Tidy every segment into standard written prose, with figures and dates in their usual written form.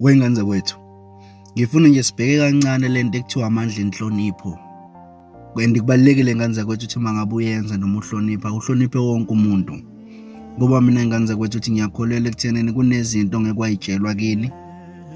Wengane zakwethu, ngifuna nje sibheke kancane lento ekuthiwa amandla inhlonipho. And kubalulekile ngane zakwethu ukuthi uma ngabe uyenza noma uhloniphe wonke umuntu. Ngoba mina ngane zakwethu ukuthi ngiyakholelwa ekuthenini kunezinto ongeke wayitshelwa kini,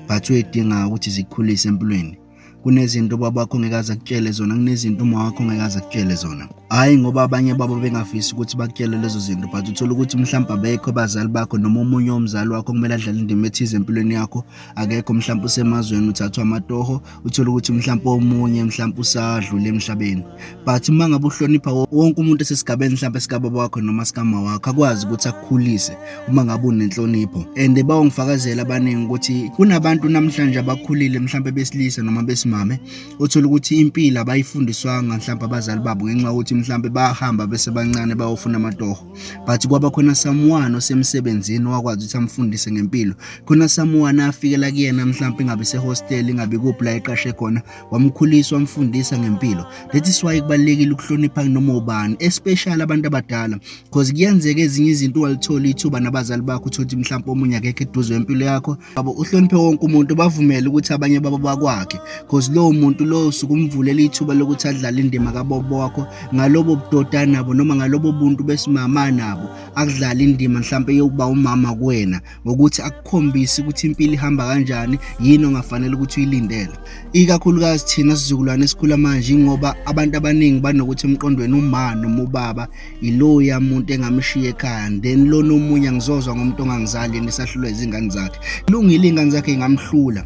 but uyidinga ukuthi zikukhulise empilweni. Kunezinto babakho ongeke aze akutshele zona, kunezinto uma wakho ongeke aze akutshele zona. Hhayi ngoba abanye babo bengafisi ukuthi bakutshele lezo zinto, but uthola ukuthi mhlawumbe abekho abazali bakho noma omunye womzali wakho kumele adlale indima ethize empilweni yakho. Akekho mhlawumbe usemazweni uthathwa amatoho, uthola ukuthi mhlawumbe omunye mhlawumbe usadlula emhlabeni. But uma ngabe uhlonipha wonke umuntu esesigabeni mhlawumbe sikababa wakho noma sikama wakho, akwazi ukuthi akukhulise uma ngabe unenhlonipho. And bawongifakazela abaningi ukuthi kunabantu namhlanje abakhulile mhlawumbe besilisa noma besimame, uthola ukuthi impilo abayifundiswanga mhlawumbe abazali babo ngenxa yokuthi mhlawumbe bahamba besebancane bayofuna amatoho. But kwaba khona someone osemsebenzini wakwazi ukuthi amfundise ngempilo. Khona someone afikela kuyena mhlawumbe ingabe sehostel, ingabe kuphi la eqashe khona, wamkhulisa wamfundisa ngempilo. That is why kubalekile ukuhlonipha noma ubani, especially abantu abadala, because kuyenzeka ezinye izinto walithola ithuba nabazali bakho uthi mhlawumbe omunye akekho eduze empilo yakho. Abo uhloniphe wonke umuntu, bavumele ukuthi abanye babo bakwakhe, because lowo muntu lo usukumvulela ithuba lokuthi adlale indima kabobo wakho, ngalobo budoda nabo noma ngalobo buntu besimama nabo, akudlala indima mhlawumbe yokuba umama kuwena, ngokuthi akukhombise ukuthi impilo ihamba kanjani, yini ongafanele ukuthi uyilindele. Ikakhulukazi thina sizukulwane esikhula manje, ngoba abantu abaningi banokuthi emqondweni uma noma ubaba iloya muntu engamshiya ekhaya, then lo nomunye angizozwa ngomuntu ongangizali yena esahlulwa izingane zakhe. Kulungile ingane zakhe ingamhlula,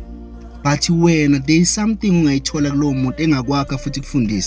but wena there is something ungayithola kulowo muntu engakwakha futhi kufundise.